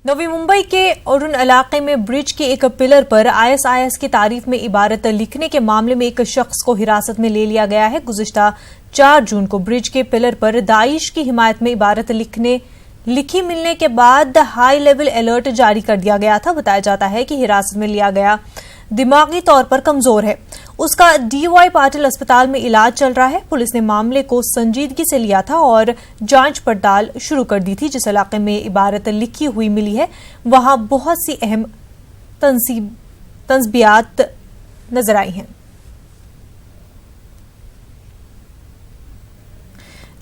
नवी मुंबई के ओरुन इलाके में ब्रिज के एक पिलर पर आईएसआईएस की तारीफ में इबारत लिखने के मामले में एक शख्स को हिरासत में ले लिया गया है। गुज़िश्ता 4 जून को ब्रिज के पिलर पर दाइश की हिमायत में इबारत लिखी मिलने के बाद हाई लेवल अलर्ट जारी कर दिया गया था। बताया जाता है कि हिरासत में लिया गया दिमागी तौर पर कमजोर है। उसका डीवाई पाटिल अस्पताल में इलाज चल रहा है। पुलिस ने मामले को संजीदगी से लिया था और जांच पड़ताल शुरू कर दी थी। जिस इलाके में इबारत लिखी हुई मिली है वहां बहुत सी अहम तंज़बियात नजर आई हैं।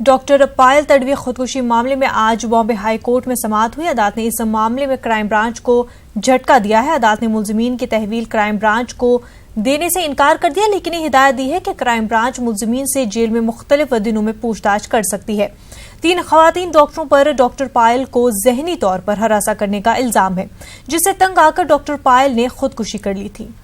डॉक्टर पायल तडवी खुदकुशी मामले में आज बॉम्बे हाई कोर्ट में समाअत हुई। अदालत ने इस मामले में क्राइम ब्रांच को झटका दिया है। अदालत ने मुलजिमीन की तहवील क्राइम ब्रांच को देने से इनकार कर दिया, लेकिन हिदायत दी है कि क्राइम ब्रांच मुलजिमीन से जेल में मुख्तलिफ दिनों में पूछताछ कर सकती है। 3 खवातीन डॉक्टरों पर डॉक्टर पायल को जहनी तौर पर हरासा करने का इल्जाम है, जिससे तंग आकर डॉक्टर पायल ने खुदकुशी कर ली थी।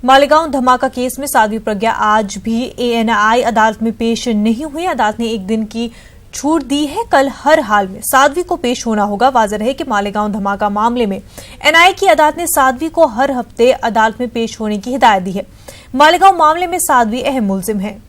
मालेगांव धमाका केस में साध्वी प्रज्ञा आज भी एएनआई अदालत में पेश नहीं हुई। अदालत ने 1 दिन की छूट दी है। कल हर हाल में साध्वी को पेश होना होगा। वाज़ेह है कि मालेगांव धमाका मामले में एनआईए की अदालत ने साध्वी को हर हफ्ते अदालत में पेश होने की हिदायत दी है। मालेगांव मामले में साध्वी अहम मुलजिम है।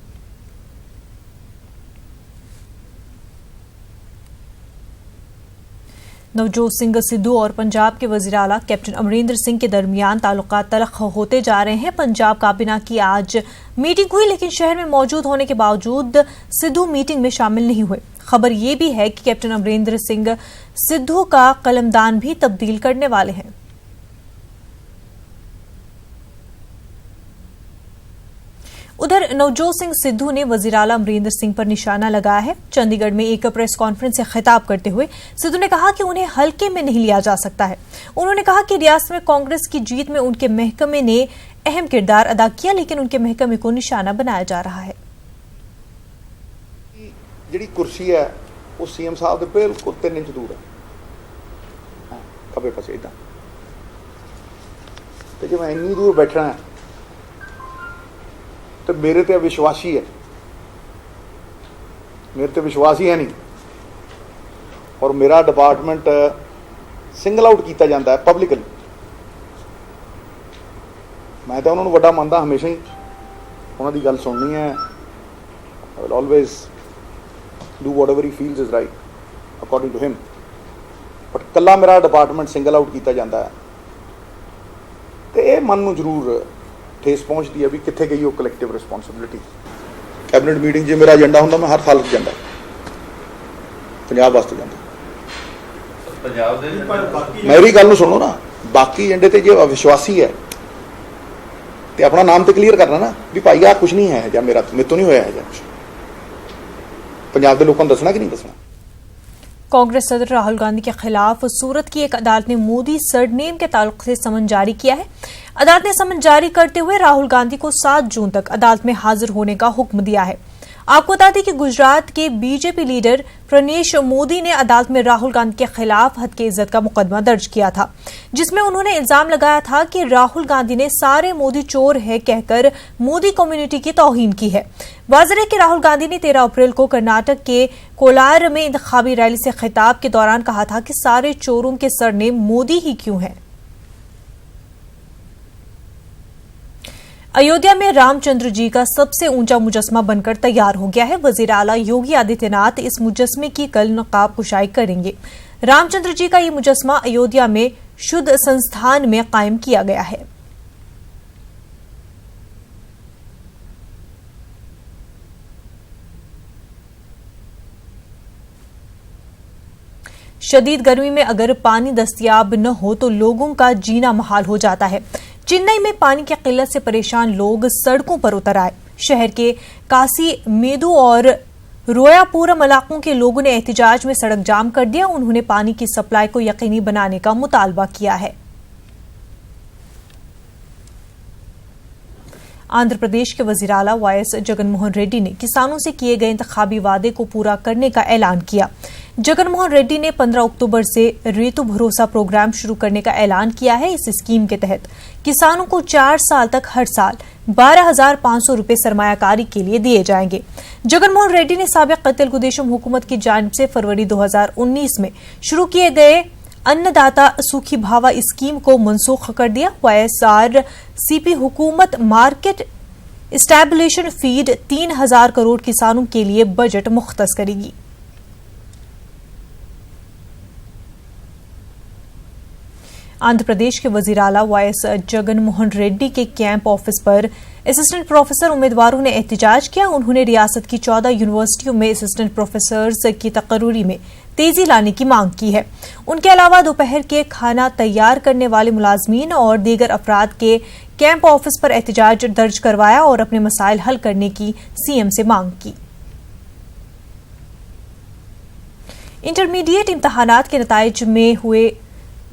नवजोत सिंह सिद्धू और पंजाब के वज़ीर आला कैप्टन अमरिंदर सिंह के दरमियान ताल्लुकात तल्ख होते जा रहे हैं। पंजाब काबीना की आज मीटिंग हुई, लेकिन शहर में मौजूद होने के बावजूद सिद्धू मीटिंग में शामिल नहीं हुए। खबर यह भी है कि कैप्टन अमरिंदर सिंह सिद्धू का कलमदान भी तब्दील करने वाले हैं। उधर नवजोत सिंह सिद्धू ने वज़ीर आला अमरिंदर सिंह पर निशाना लगाया है। चंडीगढ़ में एक प्रेस कॉन्फ्रेंस से खिताब करते हुए सिद्धू ने कहा कि उन्हें हल्के में नहीं लिया जा सकता है। उन्होंने कहा कि रियासत में कांग्रेस की जीत में उनके महकमे ने अहम किरदार अदा किया, लेकिन उनके महकमे को निशाना बनाया जा रहा है। जी कुर्सी है वो सीएम साहब के बिल्कुल 3 इंच दूर है, खब्बे पासे इदा। तो जो मैं इन्नी दूर बैठना है तो मेरे ते विश्वासी है, मेरे ते विश्वास ही है नहीं। और मेरा डिपार्टमेंट सिंगल आउट किया जाता है पब्लिकली। मैं तो उन्होंने वड्डा मानता हमेशा ही, उन्होंने गल सुननी है। I will always do whatever he feels is right according to him. But कला मेरा डिपार्टमेंट सिंगल आउट किया जाता है तो यह मन में जरूर ठेस पहुँचती है भी कितने गई वो कलैक्टिव रिस्पॉन्सिबिलिटी। कैबिनेट मीटिंग जो मेरा एजेंडा होंगे मैं हर साल जाता, पंजाब वास्ते जाता। मेरी गल सुनो ना, बाकी एजेंडे ते जो अविश्वासी है तो अपना नाम तो क्लीयर करना ना भी भाई आ कुछ नहीं है, मेरा मेरे तो नहीं होया है, कुछ पंजाब के लोगों को दसना कि नहीं दसना। कांग्रेस सदर राहुल गांधी के खिलाफ सूरत की एक अदालत ने मोदी सरनेम के ताल्लुक से समन जारी किया है। अदालत ने समन जारी करते हुए राहुल गांधी को 7 जून तक अदालत में हाजिर होने का हुक्म दिया है। आपको बता दें कि गुजरात के बीजेपी लीडर प्रणेश मोदी ने अदालत में राहुल गांधी के खिलाफ हद की इज्जत का मुकदमा दर्ज किया था, जिसमें उन्होंने इल्जाम लगाया था कि राहुल गांधी ने सारे मोदी चोर है कहकर मोदी कम्युनिटी की तौहीन की है। वाज़ेह है कि राहुल गांधी ने 13 अप्रैल को कर्नाटक के कोलार में इंतखाबी रैली से खिताब के दौरान कहा था कि सारे चोरों के सरनेम मोदी ही क्यों है। अयोध्या में रामचंद्र जी का सबसे ऊंचा मुजस्मा बनकर तैयार हो गया है। वज़ीर आला योगी आदित्यनाथ इस मुजस्मे की कल नकाब कुशाई करेंगे। रामचंद्र जी का ये मुजस्मा अयोध्या में शुद्ध संस्थान में कायम किया गया है। शदीद गर्मी में अगर पानी दस्तयाब न हो तो लोगों का जीना मुहाल हो जाता है। चेन्नई में पानी की किल्लत से परेशान लोग सड़कों पर उतर आए। शहर के कासी मेदू और रोयापुरम इलाकों के लोगों ने एहतिजाज में सड़क जाम कर दिया। उन्होंने पानी की सप्लाई को यकीनी बनाने का मुतालबा किया है। आंध्र प्रदेश के वज़ीर आला वाईएस जगनमोहन रेड्डी ने किसानों से किए गए इंतखाबी वादे को पूरा करने का ऐलान किया। जगनमोहन रेड्डी ने 15 अक्टूबर से ऋतु भरोसा प्रोग्राम शुरू करने का ऐलान किया है। इस स्कीम के तहत किसानों को 4 साल तक हर साल 12,500 रुपए सरमायाकारी के लिए दिए जाएंगे। जगनमोहन रेड्डी ने साबिक तेलुगुदेशम हुकूमत की जानिब से फरवरी 2019 में शुरू किए गए अन्नदाता सूखी भावा स्कीम को मनसूख कर दिया। YSRCP हुकूमत मार्केट एस्टैब्लिशन फीड 3,000 करोड़ किसानों के लिए बजट मुख्तस करेगी। आंध्र प्रदेश के वजीर आला YS जगनमोहन रेड्डी के कैंप ऑफिस पर असिस्टेंट प्रोफेसर उम्मीदवारों ने एहतजाज किया। उन्होंने रियासत की 14 यूनिवर्सिटियों में असिस्टेंट प्रोफेसर्स की तकर्री में तेजी लाने की मांग की है। उनके अलावा दोपहर के खाना तैयार करने वाले मुलाजमीन और दीगर अफराद के कैंप ऑफिस पर एहतजाज दर्ज करवाया और अपने मसाइल हल करने की CM से मांग की। इंटरमीडिएट इम्तहानात के नताइज में हुए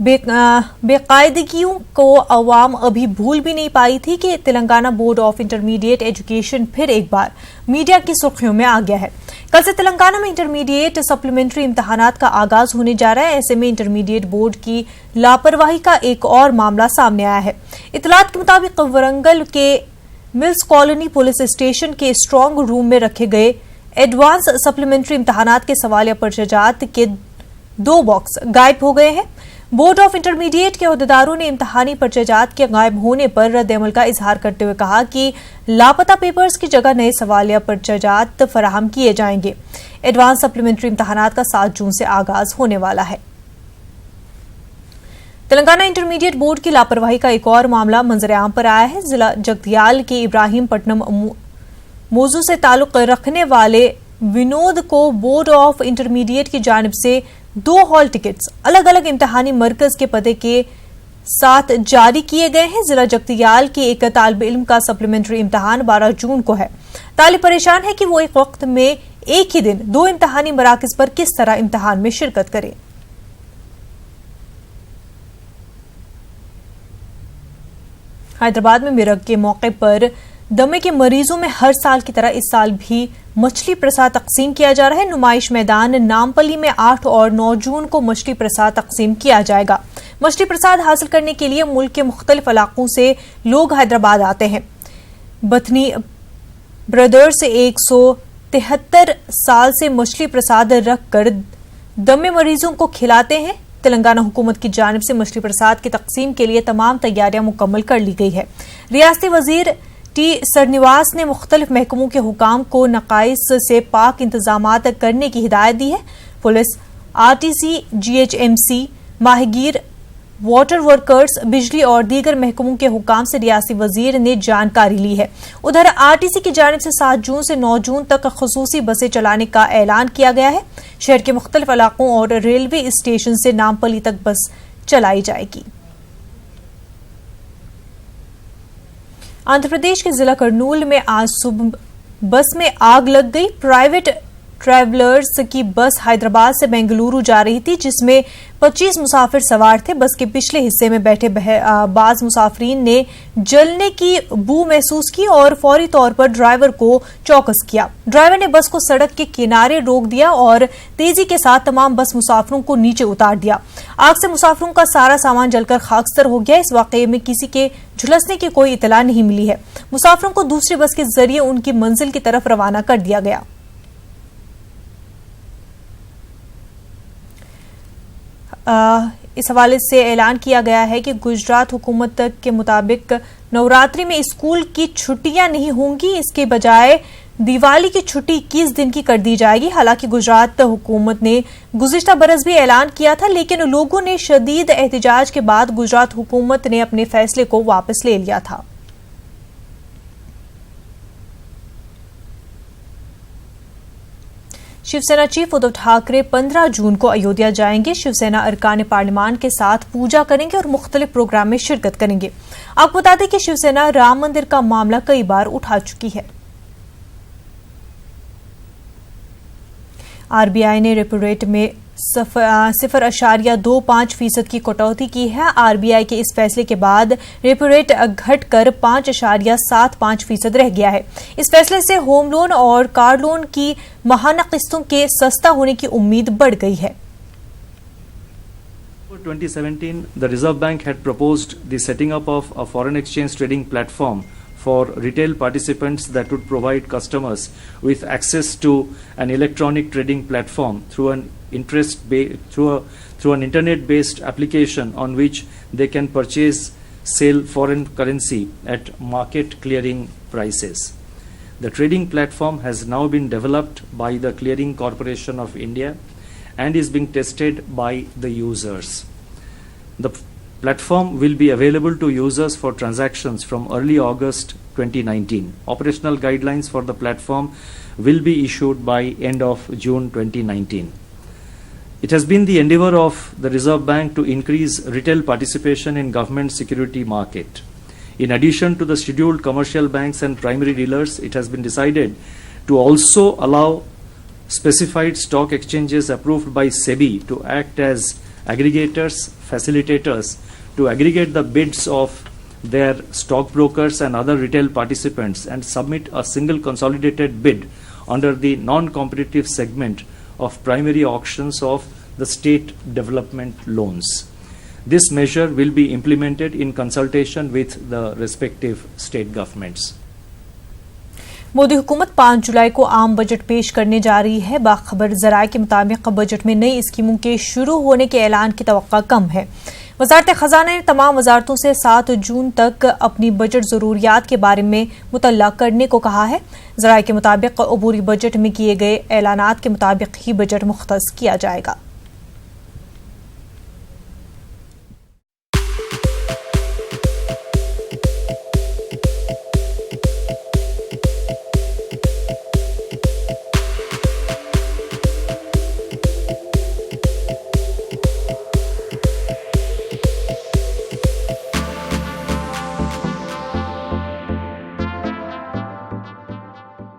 बेकायदगियों को अवाम अभी भूल भी नहीं पाई थी कि Telangana board of intermediate education फिर एक बार मीडिया की सुर्खियों में आ गया है। कल से तेलंगाना में इंटरमीडिएट सप्लीमेंट्री इम्तहानात का आगाज होने जा रहा है। ऐसे में इंटरमीडिएट बोर्ड की लापरवाही का एक और मामला सामने आया है। इतलात के मुताबिक वरंगल के मिल्स कॉलोनी पुलिस स्टेशन के स्ट्रांग रूम में रखे गए एडवांस सप्लीमेंट्री इम्तहानात के सवालिया पर्चाजात के 2 बॉक्स गायब हो गए हैं। बोर्ड ऑफ इंटरमीडिएट के अहदेदारों ने इम्तहानी पर्चाजात के गायब होने पर रद्द-ए-अमल का इजहार करते हुए कहा कि लापता पेपर्स की जगह नए सवालिया पर्चाजात फराहम किए जाएंगे। एडवांस सप्लीमेंट्री इम्तहानात का 7 जून से आगाज होने वाला है। तेलंगाना इंटरमीडिएट बोर्ड की लापरवाही का एक और मामला मंजर-ए-आम पर आया है। जिला जगतियाल के इब्राहिमपट्टनम मौजू से ताल्लुक रखने वाले विनोद को बोर्ड ऑफ इंटरमीडिएट की जानिब से 2 हॉल टिकट्स अलग अलग इम्तहानी मरकज के पते के साथ जारी किए गए हैं। जिला जगतियाल के एक तालिब इल्म का सप्लीमेंट्री इम्तहान 12 जून को है। तालिब परेशान है कि वो एक वक्त में एक ही दिन 2 इम्तहानी मराकज पर किस तरह इम्तहान में शिरकत करें। हैदराबाद में मिरग के मौके पर दमे के मरीजों में हर साल की तरह इस साल भी मछली प्रसाद तकसीम किया जा रहा है। नुमाइश मैदान नामपल्ली में 8 और 9 जून को मछली प्रसाद तकसीम किया जाएगा। मछली प्रसाद हासिल करने के लिए मुल्क के मुख्तलिफ इलाकों से लोग हैदराबाद आते हैं। बथनी ब्रदर्स 173 साल से मछली प्रसाद रखकर दमे मरीजों को खिलाते हैं। तेलंगाना हुकूमत की जानिब से मछली प्रसाद की तकसीम के लिए तमाम तैयारियां मुकम्मल कर ली गई है। रियासती वजीर टी सरनिवास ने मुख्तलिफ महकमों के हुकाम को नकाइस से पाक इंतजामात करने की हिदायत दी है। पुलिस, RTC, GHMC, माहिगीर, वाटर वर्कर्स, बिजली और दीगर महकमों के हुकाम से रियासती वजीर ने जानकारी ली है। उधर RTC की जानिब से 7 जून से 9 जून तक खसूसी बसें चलाने का ऐलान किया गया है। शहर के मुख्तलिफ इलाकों और रेलवे स्टेशन से नामपल्ली तक बस चलाई जाएगी। आंध्र प्रदेश के जिला करनूल में आज सुबह बस में आग लग गई। प्राइवेट ट्रैवलर्स की बस हैदराबाद से बेंगलुरु जा रही थी, जिसमें 25 मुसाफिर सवार थे। बस के पिछले हिस्से में बैठे बाज मुसाफरीन ने जलने की बू महसूस की और फौरी तौर पर ड्राइवर को चौकस किया। ड्राइवर ने बस को सड़क के किनारे रोक दिया और तेजी के साथ तमाम बस मुसाफिरों को नीचे उतार दिया। आग से मुसाफिरों का सारा सामान जलकर खाकसतर हो गया। इस वाकये में किसी के झुलसने की कोई इतला नहीं मिली है। मुसाफिरों को दूसरी बस के जरिए उनकी मंजिल की तरफ रवाना कर दिया गया। इस हवाले से ऐलान किया गया है कि गुजरात हुकूमत के मुताबिक नवरात्रि में स्कूल की छुट्टियां नहीं होंगी, इसके बजाय दिवाली की छुट्टी 21 दिन की कर दी जाएगी। हालांकि गुजरात हुकूमत ने गुज़िश्ता बरस भी ऐलान किया था, लेकिन लोगों ने शदीद एहतजाज के बाद गुजरात हुकूमत ने अपने फैसले को वापस ले लिया था। शिवसेना चीफ उद्धव ठाकरे 15 जून को अयोध्या जाएंगे। शिवसेना अरकान पार्लियामान के साथ पूजा करेंगे और मुख्तलिफ प्रोग्राम में शिरकत करेंगे। आपको बता दें कि शिवसेना राम मंदिर का मामला कई बार उठा चुकी है। आरबीआई ने रेपो रेट में 0.25% की कटौती की है। आरबीआई के इस फैसले के बाद रेपो रेट घटकर 5.75% रह गया है। इस फैसले से होम लोन और कार लोन की माहाना किस्तों के सस्ता होने की उम्मीद बढ़ गई है। For 2017, the Reserve Bank had proposed the setting up of a foreign exchange trading platform for retail participants that would provide customers with access to an electronic trading platform through an internet-based application on which they can purchase, sell foreign currency at market clearing prices. The trading platform has now been developed by the Clearing Corporation of India and is being tested by the users. The platform will be available to users for transactions from early August 2019. Operational guidelines for the platform will be issued by end of June 2019. It has been the endeavor of the Reserve Bank to increase retail participation in government security market. In addition to the scheduled commercial banks and primary dealers, it has been decided to also allow specified stock exchanges approved by SEBI to act as aggregators, facilitators to aggregate the bids of their stockbrokers and other retail participants and submit a single consolidated bid under the non-competitive segment of primary auctions of the state development loans. This measure will be implemented in consultation with the respective state governments. Modi हुकूमत 5 जुलाई को आम budget पेश करने जा रही है। बाखबर जराये के मुताबिक बजट में नई स्कीमों के शुरू होने के ऐलान की तवक्का कम है। वजारत खजाना ने तमाम वजारतों से 7 जून तक अपनी बजट जरूरियात के बारे में मुतल्ला करने को कहा है। जराये के मुताबिक अबूरी बजट में किए गए ऐलानात के मुताबिक ही बजट मुख्तस किया जाएगा।